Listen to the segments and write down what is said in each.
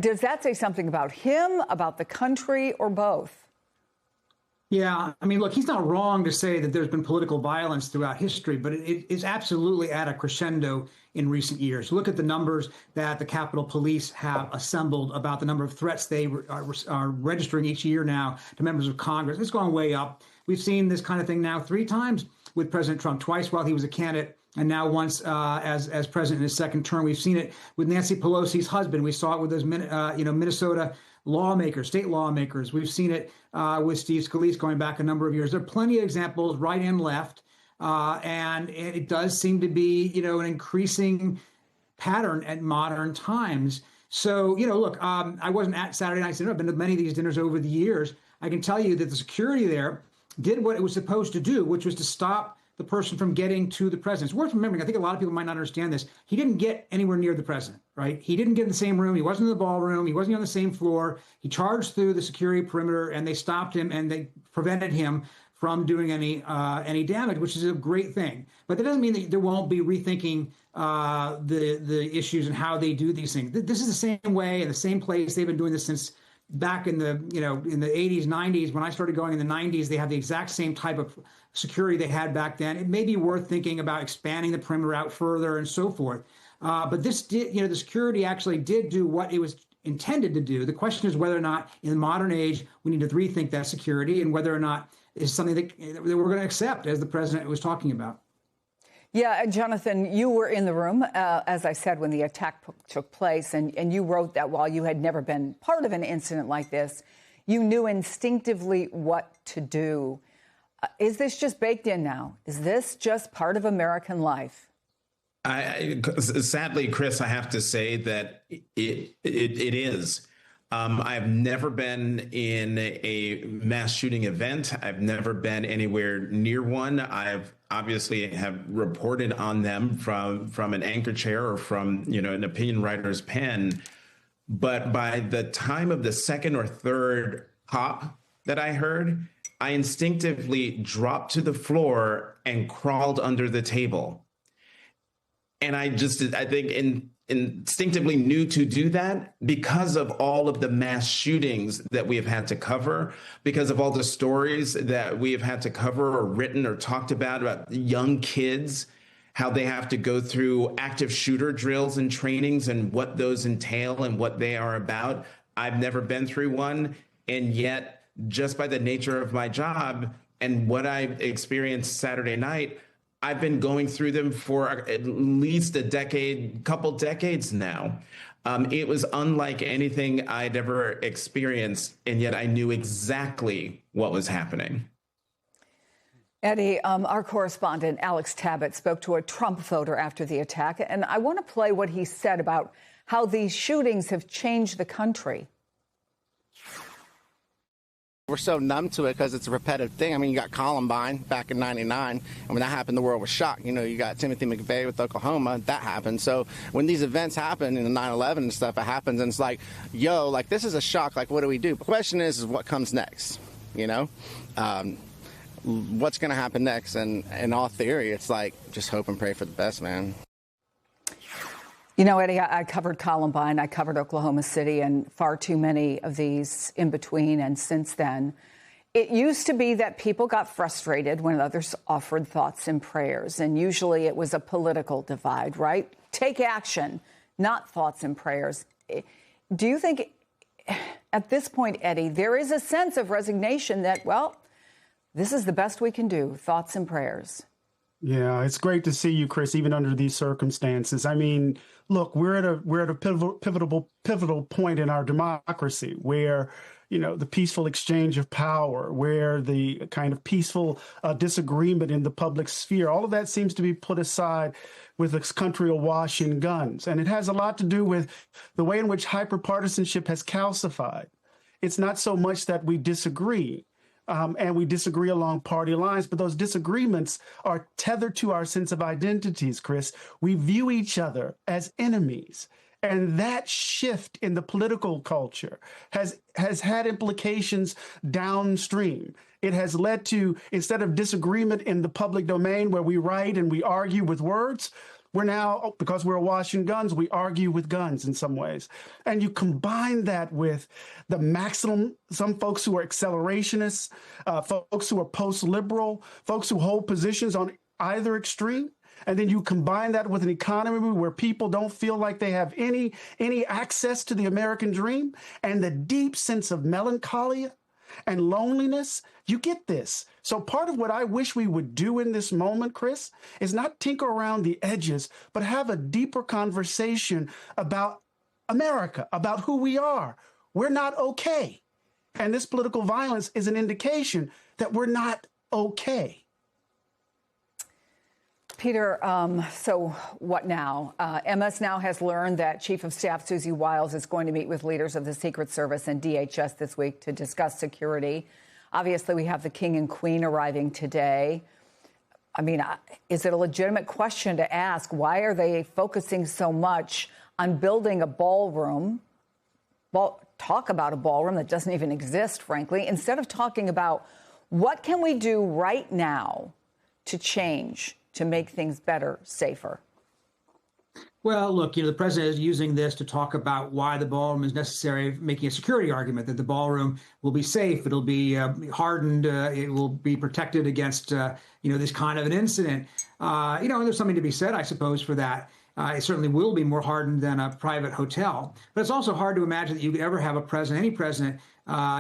Does that say something about him, about the country, or both? Yeah, I mean, look, he's not wrong to say that there's been political violence throughout history, but it is absolutely at a crescendo in recent years. Look at the numbers that the Capitol Police have assembled about the number of threats they are registering each year now to members of Congress. It's gone way up. We've seen this kind of thing now 3 times with President Trump, twice while he was a candidate, and now once as president in his second term. We've seen it with Nancy Pelosi's husband. We saw it with those Minnesota lawmakers, state lawmakers. We've seen it with Steve Scalise going back a number of years. There are plenty of examples, right and left, and it does seem to be, an increasing pattern at modern times. So, look, I wasn't at Saturday night's dinner. I've been to many of these dinners over the years. I can tell you that the security there did what it was supposed to do, which was to stop the person from getting to the president. It's worth remembering, I think a lot of people might not understand this. He didn't get anywhere near the president, right? He didn't get in the same room. He wasn't in the ballroom. He wasn't on the same floor. He charged through the security perimeter, and they stopped him, and they prevented him from doing any damage, which is a great thing. But that doesn't mean that there won't be rethinking the issues and how they do these things. This is the same way and the same place. They've been doing this since back in the in the 80s, 90s. When I started going in the 90s, they had the exact same type of security they had back then. It may be worth thinking about expanding the perimeter out further and so forth. But this did, the security actually did do what it was intended to do. The question is whether or not in the modern age we need to rethink that security and whether or not it's something that we're going to accept, as the president was talking about. Yeah, Jonathan, you were in the room, as I said, when the attack took place, and you wrote that while you had never been part of an incident like this, you knew instinctively what to do. Is this just baked in now? Is this just part of American life? Sadly, Chris, I have to say that it is. I've never been in a mass shooting event. I've never been anywhere near one. I've obviously have reported on them from an anchor chair or from, an opinion writer's pen. But by the time of the second or third pop that I heard, I instinctively dropped to the floor and crawled under the table. And I think instinctively knew to do that because of all of the mass shootings that we have had to cover, because of all the stories that we have had to cover or written or talked about young kids, how they have to go through active shooter drills and trainings and what those entail and what they are about. I've never been through one. And yet, just by the nature of my job and what I experienced Saturday night, I've been going through them for at least couple decades now. It was unlike anything I'd ever experienced, and yet I knew exactly what was happening. Eddie, our correspondent Alex Tabbitt spoke to a Trump voter after the attack, and I want to play what he said about how these shootings have changed the country. We're so numb to it because it's a repetitive thing. I mean, you got Columbine back in '99, and when that happened, the world was shocked. You got Timothy McVeigh with Oklahoma, that happened. So when these events happen in the 9/11 and stuff, it happens, and it's like, this is a shock. Like, what do we do? The question is what comes next? What's going to happen next? And in all theory, it's like just hope and pray for the best, man. Eddie, I covered Columbine, I covered Oklahoma City, and far too many of these in between and since then. It used to be that people got frustrated when others offered thoughts and prayers, and usually it was a political divide, right? Take action, not thoughts and prayers. Do you think at this point, Eddie, there is a sense of resignation that, this is the best we can do, thoughts and prayers? Yeah, it's great to see you, Chris, even under these circumstances. I mean, look, we're at a pivotal point in our democracy where, the peaceful exchange of power, where the kind of peaceful disagreement in the public sphere, all of that seems to be put aside with this country awash in guns. And it has a lot to do with the way in which hyperpartisanship has calcified. It's not so much that we disagree. And we disagree along party lines, but those disagreements are tethered to our sense of identities, Chris. We view each other as enemies. And that shift in the political culture has had implications downstream. It has led to, instead of disagreement in the public domain where we write and we argue with words, We're now, because we're awash in guns, we argue with guns in some ways. And you combine that with the maximum, some folks who are accelerationists, folks who are post-liberal, folks who hold positions on either extreme. And then you combine that with an economy where people don't feel like they have any access to the American dream, and the deep sense of melancholy and loneliness, you get this. So part of what I wish we would do in this moment, Chris, is not tinker around the edges, but have a deeper conversation about America, about who we are. We're not okay. And this political violence is an indication that we're not okay. Peter, so what now? MS now has learned that Chief of Staff Susie Wiles is going to meet with leaders of the Secret Service and DHS this week to discuss security. Obviously, we have the King and Queen arriving today. I mean, is it a legitimate question to ask, why are they focusing so much on building a ballroom? Talk about a ballroom that doesn't even exist, frankly, instead of talking about what can we do right now to change, to make things better, safer? Well, look, the president is using this to talk about why the ballroom is necessary, making a security argument that the ballroom will be safe, it'll be hardened, it will be protected against, this kind of an incident. And there's something to be said, I suppose, for that. It certainly will be more hardened than a private hotel. But it's also hard to imagine that you could ever have any president,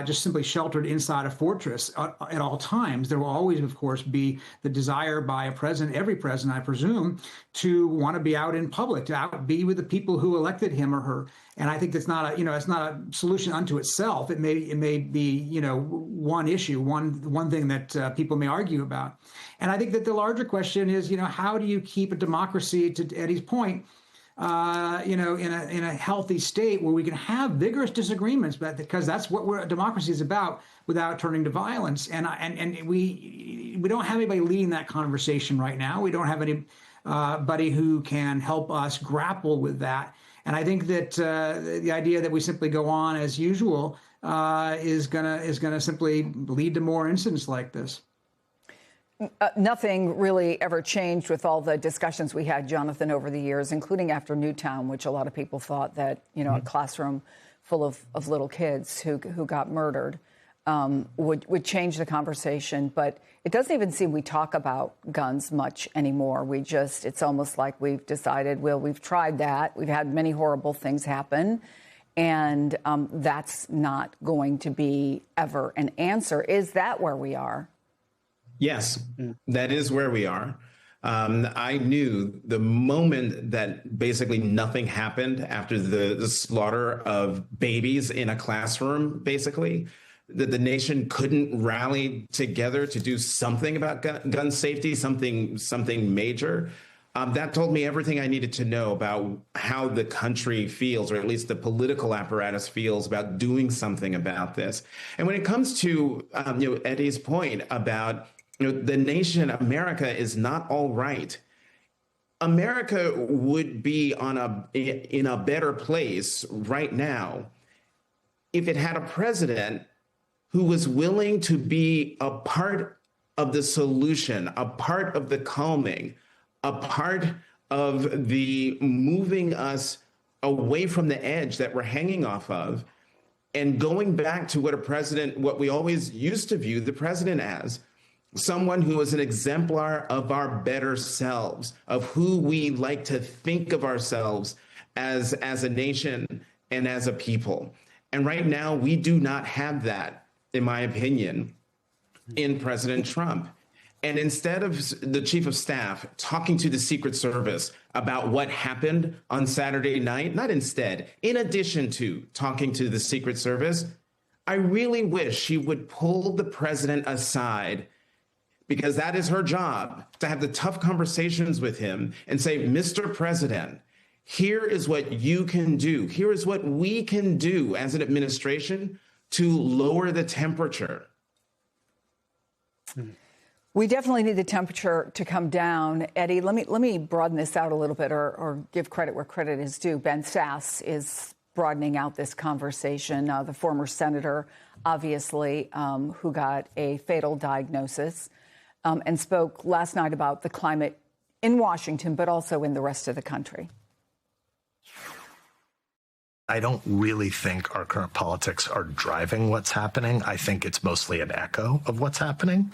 just simply sheltered inside a fortress at all times. There will always, of course, be the desire by a president, every president, I presume, to want to be out in public, to be with the people who elected him or her. And I think that's not it's not a solution unto itself. It may be, one issue, one thing that people may argue about. And I think that the larger question is, how do you keep a democracy, to Eddie's point, in a healthy state where we can have vigorous disagreements, but because that's what democracy is about, without turning to violence. And we don't have anybody leading that conversation right now. We don't have anybody who can help us grapple with that. And I think that the idea that we simply go on as usual is gonna simply lead to more incidents like this. Nothing really ever changed with all the discussions we had, Jonathan, over the years, including after Newtown, which a lot of people thought that, a classroom full of little kids who got murdered would change the conversation. But it doesn't even seem we talk about guns much anymore. It's almost like we've decided, well, we've tried that. We've had many horrible things happen. And that's not going to be ever an answer. Is that where we are? Yes, that is where we are. I knew the moment that basically nothing happened after the slaughter of babies in a classroom, basically, that the nation couldn't rally together to do something about gun safety, something major. That told me everything I needed to know about how the country feels, or at least the political apparatus feels, about doing something about this. And when it comes to Eddie's point about the nation, America, is not all right. America would be in a better place right now if it had a president who was willing to be a part of the solution, a part of the calming, a part of the moving us away from the edge that we're hanging off of, and going back to what we always used to view the president as. Someone who is an exemplar of our better selves, of who we like to think of ourselves as a nation and as a people. And right now, we do not have that, in my opinion, in President Trump. And instead of the chief of staff talking to the Secret Service about what happened on Saturday night, in addition to talking to the Secret Service, I really wish she would pull the president aside, because that is her job, to have the tough conversations with him and say, Mr. President, here is what you can do. Here is what we can do as an administration to lower the temperature. We definitely need the temperature to come down. Eddie, let me broaden this out a little bit, or give credit where credit is due. Ben Sasse is broadening out this conversation, the former senator, obviously, who got a fatal diagnosis, and spoke last night about the climate in Washington, but also in the rest of the country? I don't really think our current politics are driving what's happening. I think it's mostly an echo of what's happening.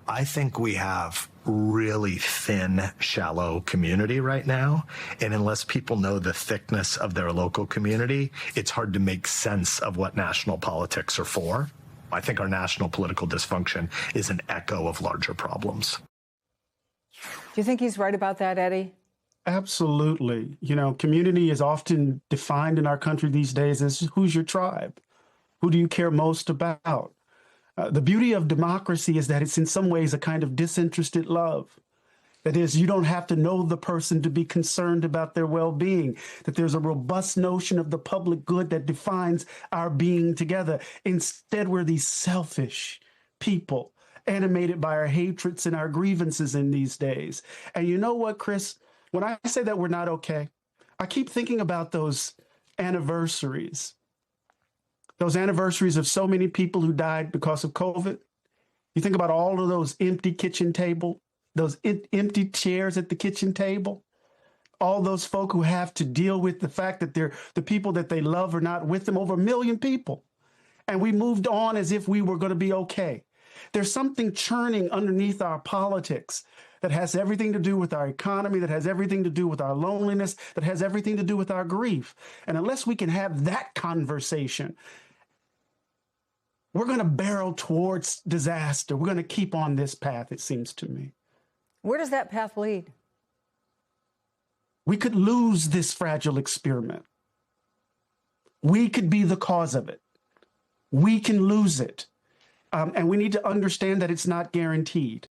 I think we have really thin, shallow community right now. And unless people know the thickness of their local community, it's hard to make sense of what national politics are for. I think our national political dysfunction is an echo of larger problems. Do you think he's right about that, Eddie? Absolutely. You know, community is often defined in our country these days as who's your tribe? Who do you care most about? The beauty of democracy is that it's in some ways a kind of disinterested love. That is, you don't have to know the person to be concerned about their well-being, that there's a robust notion of the public good that defines our being together. Instead, we're these selfish people animated by our hatreds and our grievances in these days. And you know what, Chris? When I say that we're not okay, I keep thinking about those anniversaries of so many people who died because of COVID. You think about all of those empty kitchen table, those empty chairs at the kitchen table, all those folk who have to deal with the fact that the people that they love are not with them, over 1 million people. And we moved on as if we were going to be okay. There's something churning underneath our politics that has everything to do with our economy, that has everything to do with our loneliness, that has everything to do with our grief. And unless we can have that conversation, we're going to barrel towards disaster. We're going to keep on this path, it seems to me. Where does that path lead? We could lose this fragile experiment. We could be the cause of it. We can lose it. And we need to understand that it's not guaranteed.